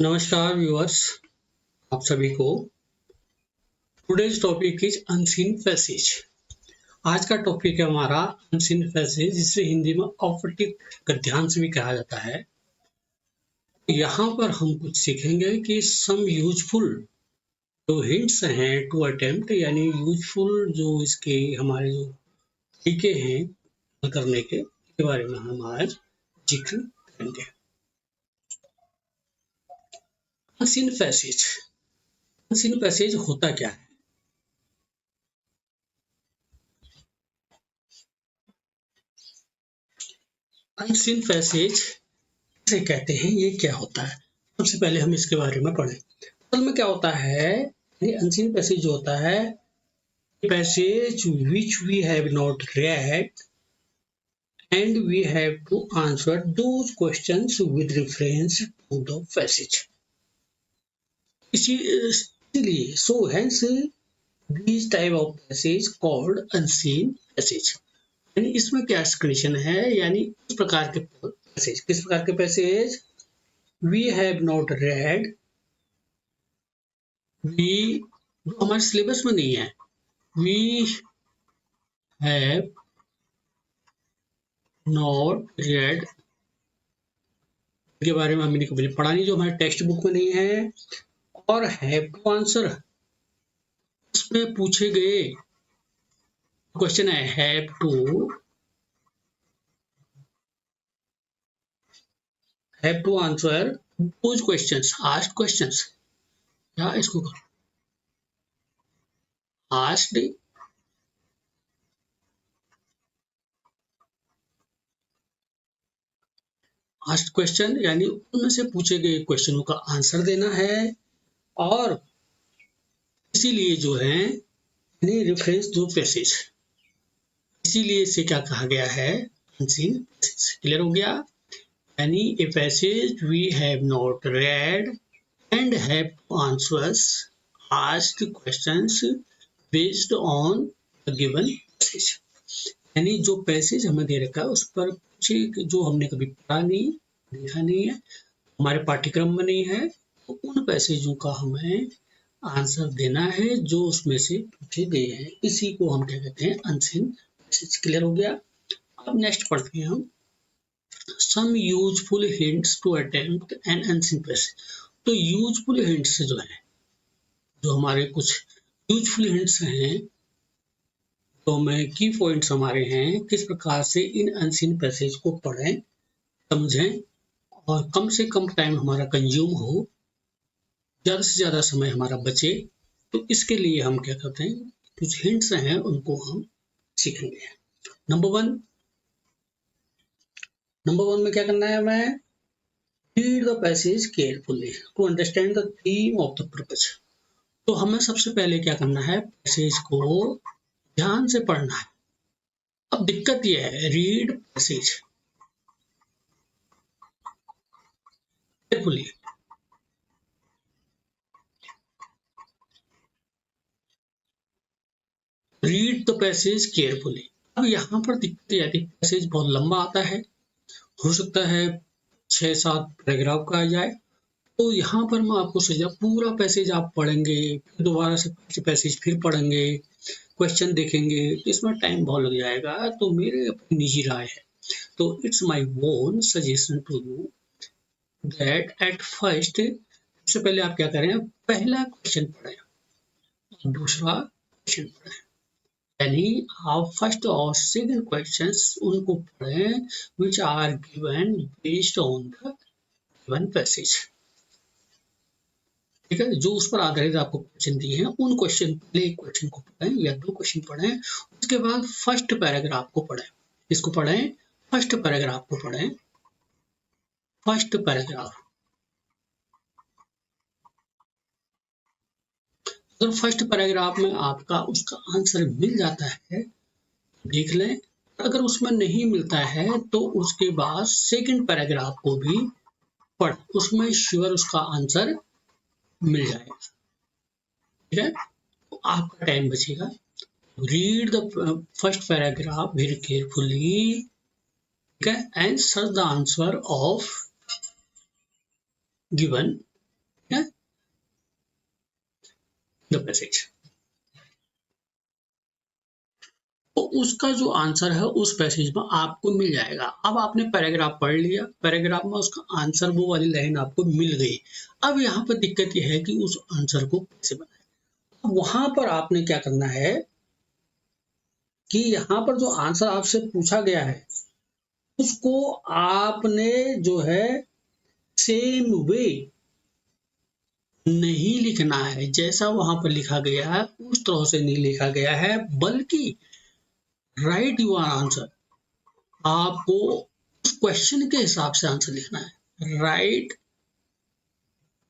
नमस्कार व्यूअर्स, आप सभी को। Today's topic is unseen passage. आज का टॉपिक है हमारा अनसीन पैसेज, जिसे हिंदी में अप्रत्यक्ष गद्यांश भी कहा जाता है। यहाँ पर हम कुछ सीखेंगे कि सम यूजफुल जो हिंट्स हैं टू अटेम्प्ट, यानी यूजफुल जो इसके हमारे जो तरीके हैं हल करने के बारे में हम आज जिक्र करेंगे। अनसीन पैसेज, अनसीन पैसेज होता क्या है? अनसीन पैसेज किसे कहते हैं, ये क्या होता है? सबसे पहले हम इसके बारे में पढ़ें। असल में क्या होता है, ये अनसीन पैसेज जो होता है, passage which we have not read and we have to answer those questions with reference to the passage. इसीलिए so hence these type of passage called unseen passage। यानी इसमें क्या कंडीशन है, यानी इस प्रकार के पैसेज, किस प्रकार के passage? We have not read, we हमारे सिलेबस में नहीं है। वी हैव नॉट रेड के बारे में हमने कभी पढ़ा नहीं, जो हमारे टेक्स्ट बुक में नहीं है। और हैव टू आंसर, उसमें पूछे गए क्वेश्चन है have to answer those questions, asked questions, या इसको आस्क्ड आस्क्ड क्वेश्चन, यानी उनमें से पूछे गए क्वेश्चनों का आंसर देना है। और इसीलिए जो है यानी रेफरेंस टू पैसेज, इसीलिए इसे क्या कहा गया है, अनसीन पैसेज। क्लियर हो गया? यानी a passage we have not read and have to answers asked questions based on the given passage. यानी जो पैसेज हमें दे रखा है उस पर पूछे, जो हमने कभी पढ़ा नहीं, देखा नहीं है, हमारे पाठ्यक्रम में नहीं है, तो उन पैसेजों का हमें आंसर देना है जो उसमें से पूछे गए हैं। इसी को हम क्या कहते हैं, अनसीन पैसेज। क्लियर हो गया? अब नेक्स्ट पढ़ते हैं हम some useful hints to attempt an unseen passage. तो यूजफुल हिंट्स जो है, जो हमारे कुछ यूजफुल हिंट्स हैं, तो हमें की पॉइंट्स हमारे हैं, किस प्रकार से इन अनसीन पैसेज को पढ़ें, समझें और कम से कम टाइम हमारा कंज्यूम हो, ज़्यादा से ज़्यादा समय हमारा बचे। तो इसके लिए हम क्या करते हैं, कुछ हिंट्स हैं उनको हम सीखेंगे। नंबर वन में क्या करना है हमें? Read the passage carefully to understand the theme of the purpose. तो हमें सबसे पहले क्या करना है, पैसेज को ध्यान से पढ़ना है। अब दिक्कत यह है, read passage carefully, read the passage carefully. अब यहाँ पर दिक्कत यह आती है, पैसेज बहुत लंबा आता है, हो सकता है 6-7 पैराग्राफ का आ जाए। तो यहाँ पर मैं आपको सजा, पूरा पैसेज आप पढ़ेंगे, फिर दोबारा से पैसेज फिर पढ़ेंगे, क्वेश्चन देखेंगे, तो इसमें टाइम बहुत लग जाएगा। तो मेरे अपनी निजी राय है, तो it's my own suggestion to you that at first, सबसे पहले आप क्या करें, पहला क्वेश्चन पढ़ें, दूसरा क्वेश्चन पढ़ें। यानी आप फर्स्ट और सेकंड क्वेश्चंस उनको पढ़ें which are given based on the given passage. ठीक है, जो उस पर आधारित आपको क्वेश्चन दिए हैं, उन क्वेश्चन, पहले एक क्वेश्चन को पढ़ें या 2 क्वेश्चन पढ़ें, उसके बाद फर्स्ट पैराग्राफ को पढ़ें। इसको पढ़ें, फर्स्ट पैराग्राफ को पढ़ें, फर्स्ट पैराग्राफ। अगर फर्स्ट पैराग्राफ में आपका उसका आंसर मिल जाता है, देख लें। अगर उसमें नहीं मिलता है तो उसके बाद सेकंड पैराग्राफ को भी पढ़, उसमें श्योर उसका आंसर मिल जाएगा। ठीक है, तो आपका टाइम बचेगा। Read the first paragraph very carefully, ठीक है, and search the answer of given है द पैसेज। तो उसका जो आंसर है उस पैसेज में आपको मिल जाएगा। अब आपने पैराग्राफ पढ़ लिया, पैराग्राफ में उसका आंसर वो वाली लाइन आपको मिल गई। अब यहाँ पर दिक्कत यह है कि उस आंसर को कैसे बनाए। वहां पर आपने क्या करना है कि यहाँ पर जो आंसर आपसे पूछा गया है उसको आपने जो है सेम वे नहीं लिखना है, जैसा वहां पर लिखा गया है उस तरह से नहीं लिखा गया है, बल्कि राइट योर आंसर। आपको उस क्वेश्चन के हिसाब से आंसर लिखना है। Right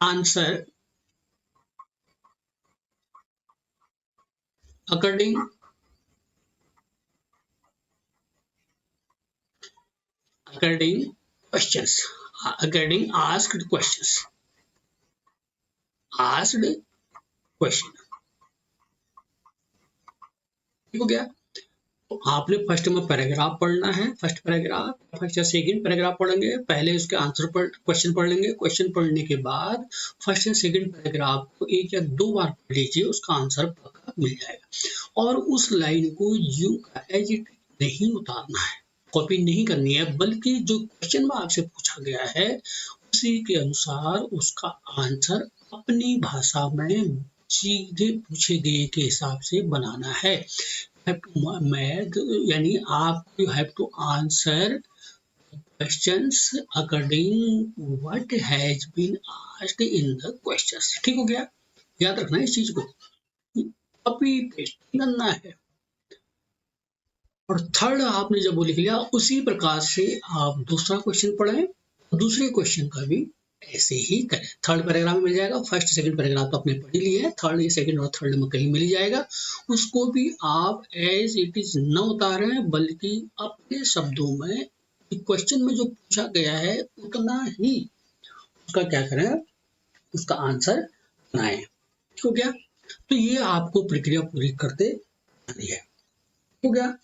answer according questions, according asked questions, asked question। ठीक हो गया। तो आपने फर्स्ट में पैराग्राफ पढ़ना है, फर्स्ट पैराग्राफ, फर्स्ट या सेकंड पैराग्राफ पढ़ेंगे, पहले उसके आंसर पर क्वेश्चन पढ़ लेंगे, क्वेश्चन पढ़ने के बाद फर्स्ट या सेकंड पैराग्राफ को एक या दो बार पढ़ लीजिए, उसका आंसर पक्का मिल जाएगा। और उस लाइन को यूं का एज इट नहीं उतारना है, कॉपी नहीं करनी है, बल्कि जो क्वेश्चन में आपसे पूछा गया है उसी के अनुसार उसका आंसर अपनी भाषा में सीधे पूछे गए के हिसाब से बनाना है। यानी आप you have to answer questions according what has been asked in the questions. ठीक हो गया, याद रखना इस चीज को, कॉपी पेस्ट करना है। और थर्ड आपने जब वो लिख लिया उसी प्रकार से आप दूसरा क्वेश्चन पढ़ें, दूसरे क्वेश्चन का भी ऐसे ही करें। थर्ड पैराग्राफ में मिल जाएगा, फर्स्ट सेकंड पैराग्राफ तो आपने पढ़ ही लिया है, थर्ड या सेकंड और थर्ड में कहीं मिल जाएगा। उसको भी आप एज इट इज न उतारें, बल्कि अपने शब्दों में क्वेश्चन में जो पूछा गया है उतना ही उसका क्या करें, उसका आंसर बनाएं। ठीक हो गया। तो ये आपको प्रक्रिया पूरी करते आनी है। हो गया।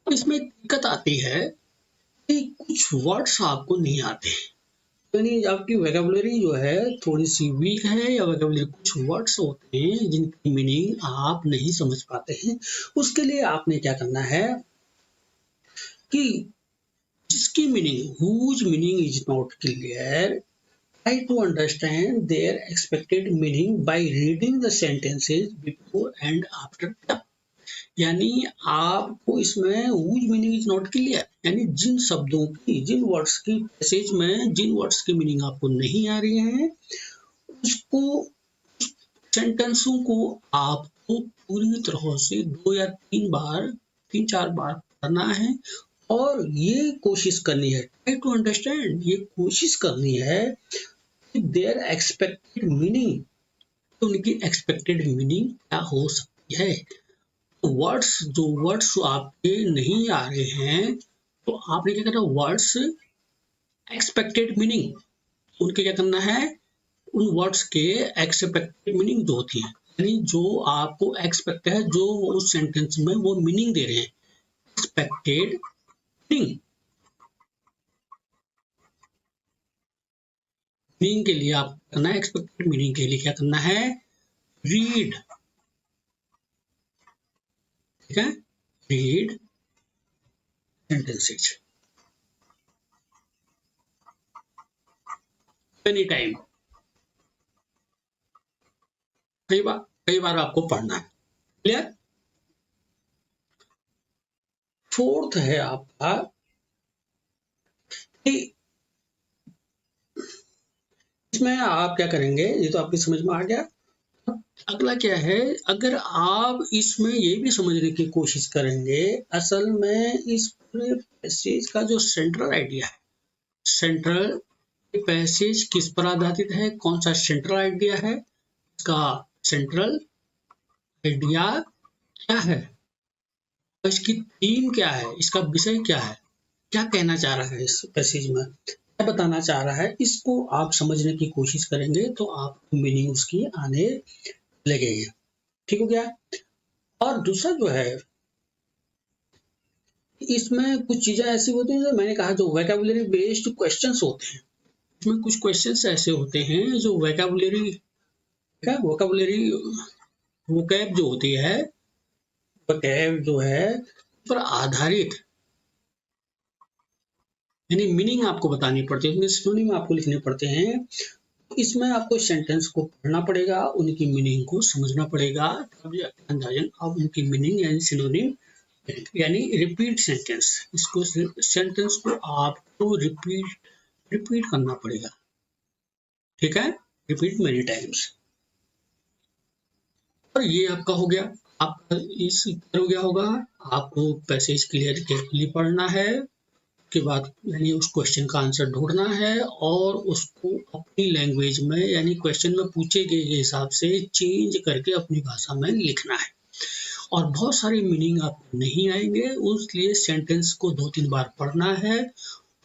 इसमें दिक्कत आती है कि कुछ वर्ड्स आपको नहीं आते, यानी आपकी वोकैबुलरी जो है थोड़ी सी वीक है, या वोकैबुलरी कुछ वर्ड्स होते हैं जिनकी मीनिंग आप नहीं समझ पाते हैं। उसके लिए आपने क्या करना है कि जिसकी meaning, whose meaning is not clear, try to understand their expected meaning by reading the sentences before and after the। यानी आपको इसमें whose meaning is not clear, यानी जिन शब्दों की, जिन वर्ड्स की पैसेज में जिन वर्ड्स की मीनिंग आपको नहीं आ रही है उसको, सेंटेंसों को आपको पूरी तरह से 2 या 3 बार, 3-4 बार पढ़ना है। और ये कोशिश करनी है, ट्राई टू अंडरस्टैंड, ये कोशिश करनी है देयर एक्सपेक्टेड मीनिंग, तो उनकी एक्सपेक्टेड मीनिंग क्या हो सकती है। जो वर्ड्स आपके नहीं आ रहे हैं तो आपने क्या करना, वर्ड्स एक्सपेक्टेड मीनिंग, उनके क्या करना है, उन वर्ड्स के एक्सपेक्टेड मीनिंग जो होती है, यानी जो आपको एक्सपेक्ट है, जो उस सेंटेंस में वो मीनिंग दे रहे हैं, एक्सपेक्टेड मीनिंग। मीनिंग के लिए आप करना है, एक्सपेक्टेड मीनिंग के लिए क्या करना है, रीड। ठीक है, रीड sentences एनी टाइम, कई बार आपको पढ़ना है। क्लियर। फोर्थ है आपका कि इसमें आप क्या करेंगे, ये तो आपकी समझ में आ गया। अगला क्या है, अगर आप इसमें ये भी समझने की कोशिश करेंगे, असल में इस पूरे पैसेज का जो सेंट्रल आइडिया है, सेंट्रल पैसेज किस पर आधारित है, कौन सा सेंट्रल आइडिया है, इसका सेंट्रल आइडिया क्या है, इसकी थीम क्या है, इसका विषय क्या है, क्या कहना चाह रहा है इस पैसेज में, क्या बताना चाह रहा है, इसको आप समझने की कोशिश करेंगे तो आपको मीनिंग उसकी आने लगेगी। ठीक हो गया। और दूसरा जो है, इसमें कुछ चीजें ऐसी होती हैं, जो मैंने कहा जो वोकैबुलरी बेस्ड क्वेश्चंस होते हैं, इसमें कुछ क्वेश्चंस ऐसे होते हैं जो वोकैबुलरी वोकैब जो होती है, वोकैब जो है पर आधारित, यानी मीनिंग आपको बतानी पड़ती है, सिनोनिम आपको लिखने पड़ते हैं। इसमें आपको सेंटेंस को पढ़ना पड़ेगा, उनकी मीनिंग को समझना पड़ेगा, तब जाके अंदाजन आप उनकी मीनिंग यानी सिनोनिम यानी रिपीट सेंटेंस, इसको सेंटेंस को आपको रिपीट करना पड़ेगा, ठीक है, रिपीट मेनी टाइम्स। और ये आपका हो गया, आपका इस हो गया होगा। आपको पैसेज क्लियर केयरफुली पढ़ना है, के बाद यानी उस क्वेश्चन का आंसर ढूंढना है और उसको अपनी लैंग्वेज में यानी क्वेश्चन में पूछे गए के हिसाब से चेंज करके अपनी भाषा में लिखना है। और बहुत सारे मीनिंग आपको नहीं आएंगे, उसलिए सेंटेंस को 2-3 बार पढ़ना है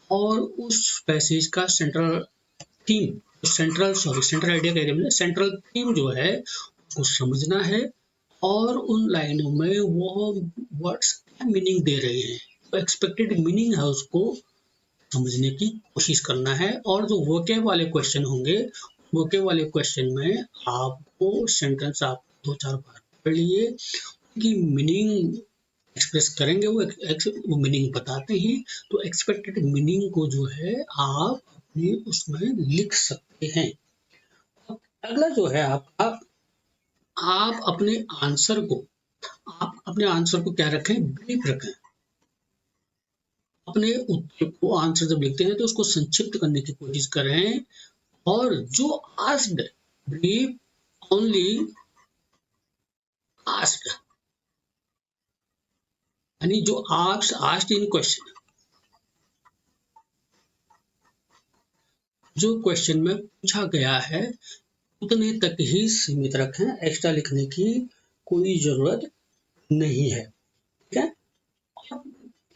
और उस पैसेज का सेंट्रल आइडिया कह रहे हैं, सेंट्रल थीम जो है उसको समझना है और उन लाइनों में वो वर्ड्स क्या मीनिंग दे रहे हैं, तो एक्सपेक्टेड मीनिंग है उसको समझने की कोशिश करना है। और जो वोकैब वाले क्वेश्चन होंगे, वोकैब वाले क्वेश्चन में आपको सेंटेंस आप 2-4 बार पढ़ लिए, उनकी मीनिंग एक्सप्रेस करेंगे, वो मीनिंग बताते हैं, तो एक्सपेक्टेड मीनिंग को जो है आप अपने उसमें लिख सकते हैं। अगला जो है आपका, आप अपने आंसर को क्या रखें, ब्रीफ रखें। अपने उत्तर को आंसर जब लिखते हैं तो उसको संक्षिप्त करने की कोशिश करें, और जो आस्क्ड ब्रीफ ओनली आस्क्ड, यानी जो आस्क्ड इन क्वेश्चन, जो क्वेश्चन में पूछा गया है उतने तक ही सीमित रखें, एक्स्ट्रा लिखने की कोई जरूरत नहीं है, ठीक है।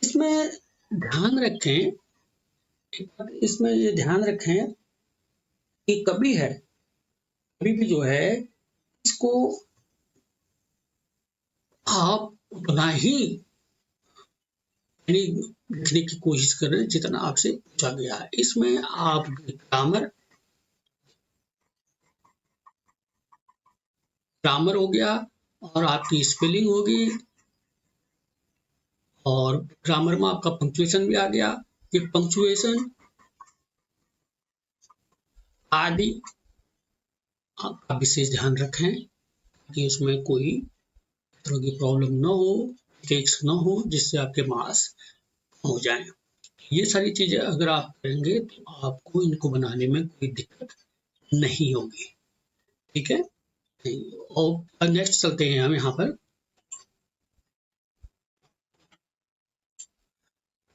इसमें ध्यान रखें, इसमें ये ध्यान रखें कि कभी भी जो है इसको आप उतना ही यानी लिखने की कोशिश करें जितना आपसे पूछा गया है। इसमें आप ग्रामर हो गया और आपकी स्पेलिंग होगी, और ग्रामर में आपका पंक्चुएशन भी आ गया, ये पंक्चुएशन आदि आपका विशेष ध्यान रखें कि उसमें कोई तरह की प्रॉब्लम न हो, मिस्टेक्स न हो, जिससे आपके मार्क्स हो जाएं। ये सारी चीजें अगर आप करेंगे तो आपको इनको बनाने में कोई दिक्कत नहीं होगी, ठीक है। और नेक्स्ट चलते हैं हम यहाँ पर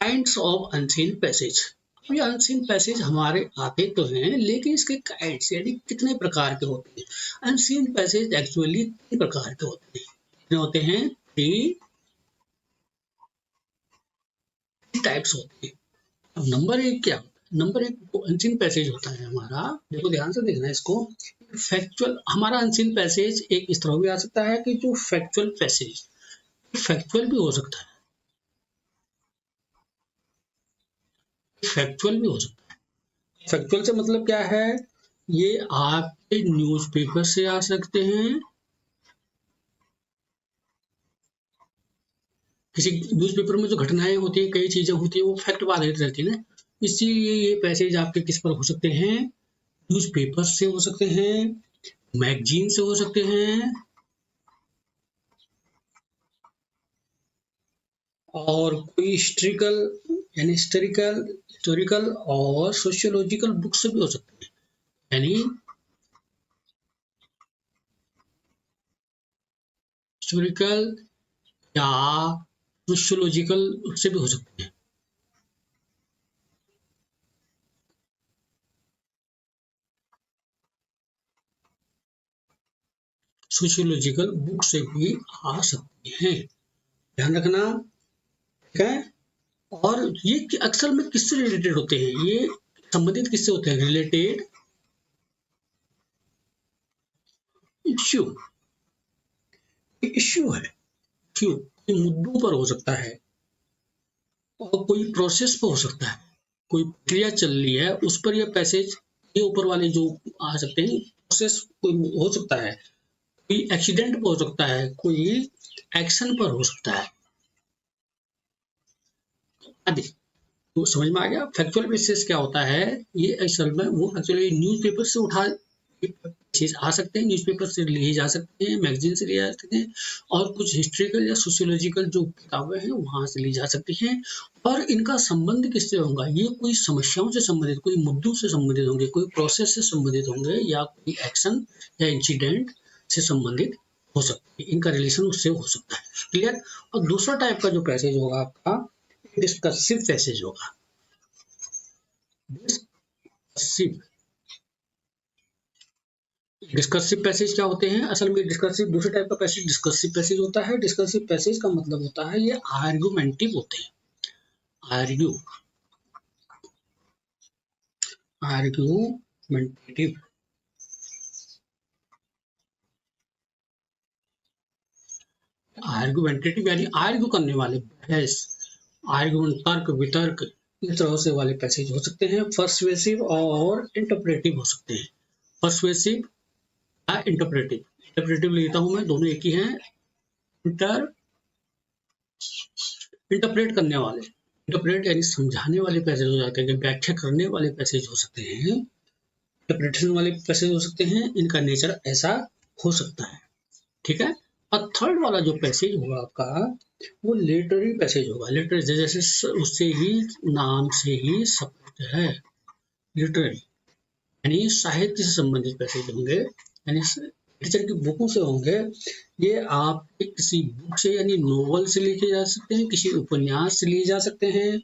काइंड्स ऑफ अनसीन पैसेज। ये अनसीन पैसेज हमारे आते तो हैं, लेकिन इसके काइंड्स यानी कितने प्रकार के होते हैं। अनसीन पैसेज एक्चुअली 3 प्रकार के होते हैं। कितने होते हैं? 3 टाइप्स होते हैं। अब नंबर 1 क्या होता है? नंबर 1 अनसीन पैसेज होता है हमारा, देखो ध्यान से देखना इसको। फैक्चुअल, हमारा अनसीन पैसेज एक इस तरह भी आ सकता है कि जो फैक्चुअल पैसेज, फैक्चुअल भी हो सकता है, फैक्चुअल भी हो सकता है। फैक्चुअल से मतलब क्या है, ये आपके न्यूज़पेपर से आ सकते हैं, किसी न्यूज़पेपर में जो घटनाएं होती है, कई चीजें होती है, वो फैक्ट पर आधारित रहती है ना, इसीलिए ये पैसेज आपके किस पर हो सकते हैं, न्यूज़पेपर से हो सकते हैं, मैगजीन से हो सकते हैं, और कोई हिस्टोरिकल और सोशियोलॉजिकल बुक से भी हो सकते हैं, यानी हिस्टोरिकल या सोशियोलॉजिकल उससे भी हो सकते हैं। सोशियोलॉजिकल बुक से भी आ सकते हैं, ध्यान रखना, ठीक है। और ये अक्सर में किससे रिलेटेड होते हैं, ये संबंधित किससे होते हैं, रिलेटेड इश्यू, इश्यू है, इश्यू मुद्दों पर हो सकता है और कोई प्रोसेस पर हो सकता है, कोई प्रक्रिया चल रही है उस पर ये पैसेज, ये ऊपर वाले जो आ सकते हैं, प्रोसेस कोई हो सकता है, कोई एक्सीडेंट हो सकता है, कोई एक्शन पर हो सकता है आदि। तो समझ में आ गया। फैक्चुअल बेसिस क्या होता है, ये असल में वो एक्चुअली न्यूज़पेपर से उठा चीज आ सकते हैं, न्यूज़पेपर से लिए जा सकते हैं, मैगजीन से लिए जा सकते हैं, और कुछ हिस्ट्रिकल या सोशियोलॉजिकल जो किताबें हैं वहां से ली जा सकती हैं। और इनका संबंध किससे होगा, ये कोई समस्याओं से संबंधित, कोई मुद्दों से संबंधित होंगे, कोई प्रोसेस से संबंधित होंगे, या कोई एक्शन या इंसिडेंट से संबंधित हो सकते हैं, इनका रिलेशन उससे हो सकता है। क्लियर। और दूसरा टाइप का जो पैसेज होगा आपका डिस्कर्सिव पैसेज होगा। डिस्कर्सिव डिस्कर्सिव पैसेज क्या होते हैं, असल में डिस्कर्सिव दूसरे टाइप का पैसेज डिस्कर्सिव पैसेज होता है। डिस्कर्सिव पैसेज का मतलब होता है ये आर्गुमेंटिव होते हैं। आर्गुमेंटेटिव आर्गुमेंटेटिव यानी आर्ग्यू करने वाले, बहस, आर्गुमेंट, तर्क वितर्क, इस तरह से वाले पैसेज हो सकते हैं। पर्सुएसिव और इंटरप्रेटिव हो सकते हैं। पर्सुएसिव या इंटरप्रेटिव, इंटरप्रेटिव लेता हूं मैं, दोनों एक ही हैं। इंटरप्रेट करने वाले, इंटरप्रेट यानी समझाने वाले पैसेज हो जाते हैं, व्याख्या करने वाले पैसेज हो सकते हैं, इंटरप्रिटेशन वाले पैसेज हो सकते हैं। इनका नेचर ऐसा हो सकता है, ठीक है। और थर्ड वाला जो पैसेज होगा आपका, वो लिटरेरी पैसेज होगा। लिटरेरी जैसे उससे ही, नाम से ही स्पष्ट है, लिटरेरी यानी साहित्य से संबंधित पैसेज होंगे, यानी लिटरेचर की बुकों से होंगे। ये आप किसी बुक से यानी नोवेल से लिखे जा सकते हैं, किसी उपन्यास से लिए जा सकते हैं,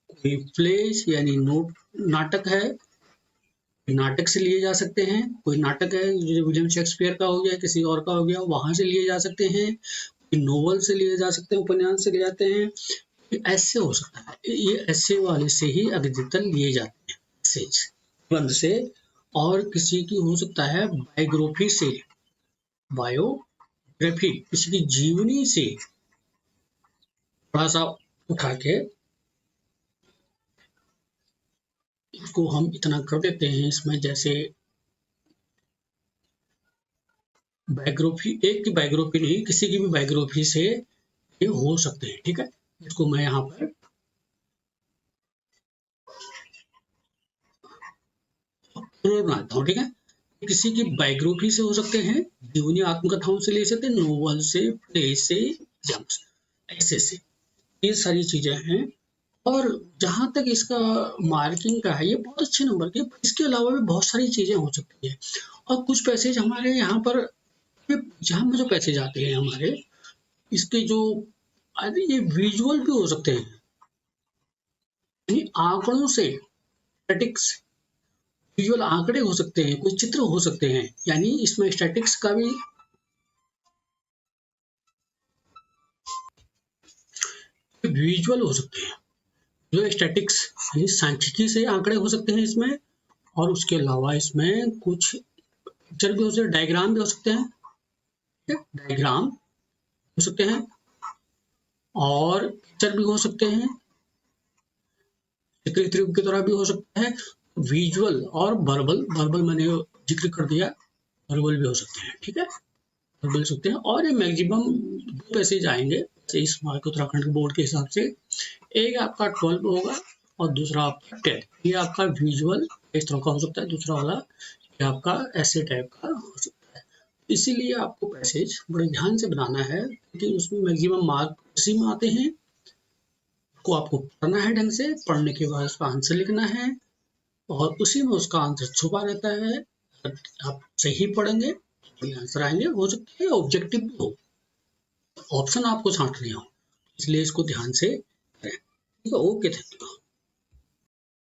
कोई प्लेज यानी नोट, नाटक है, नाटक से लिए जा सकते हैं। कोई नाटक है जो विलियम शेक्सपियर का हो गया, किसी और का हो गया, वहां से लिए जा सकते हैं। कोई नोवेल से लिए जा सकते हैं, उपन्यास से लिए जाते हैं। ऐसे हो सकता है, ये ऐसे वाले से ही अधिकतर लिए जाते हैं मैसेज, बंद से। और किसी की हो सकता है बायोग्राफी से, बायोग्राफी किसी की जीवनी से थोड़ा सा उठा के इसको हम इतना कर देते हैं इसमें, जैसे बायोग्राफी, एक की बायोग्राफी नहीं, किसी की भी बायोग्राफी से ये हो सकते हैं, ठीक है। इसको मैं यहाँ पर बनाता हूँ, ठीक है। किसी की बायोग्राफी से हो सकते हैं, जीवनी आत्मकथाओं से ले सकते हैं, नोवेल से, प्ले से, जम्स, ऐसे से, ये सारी चीजें हैं। और जहां तक इसका मार्किंग का है, ये बहुत अच्छे नंबर के। इसके अलावा भी बहुत सारी चीजें हो सकती है। और कुछ पैसेज हमारे यहाँ पर, जहाँ में जो पैसेज आते हैं हमारे, इसके जो, अरे ये विजुअल भी हो सकते हैं, यानी आंकड़ों से, स्टैटिक्स, विजुअल आंकड़े हो सकते हैं, कोई चित्र हो सकते हैं, यानी इसमें स्टैटिक्स का भी विजुअल हो सकते हैं। जो स्टैटिक्स यानी सांख्यिकी से आंकड़े हो सकते हैं इसमें। और उसके अलावा इसमें कुछ पिक्चर भी हो सकते हैं, डायग्राम भी हो सकते हैं, डायग्राम हो सकते हैं, और पिक्चर भी हो सकते हैं, चित्र की तरह भी हो सकता है। विजुअल और वर्बल, वर्बल मैंने जिक्र कर दिया, वर्बल भी हो सकते हैं, ठीक है, वर्बल सकते हैं। और ये मैक्सिमम 2 पैसेज आएंगे इस मार्क उत्तराखंड के बोर्ड के हिसाब से। एक आपका 12 होगा और दूसरा आपका 10। ये आपका विजुअल इस तरह का हो सकता है, दूसरा वाला ये आपका ऐसे टाइप का हो सकता है। इसीलिए आपको पैसेज बड़े ध्यान से बनाना है, क्योंकि उसमें मैक्सिमम मार्क उसी में आते हैं। को आपको पढ़ना है ढंग से, पढ़ने के बाद उसका आंसर लिखना है, और उसी में उसका आंसर छुपा रहता है। अगर आप सही पढ़ेंगे तो आंसर आएंगे। हो सकता है ऑब्जेक्टिव भी हो, ऑप्शन आपको छांटने हो, इसलिए इसको ध्यान से करें, ठीक है। Okay, thank you.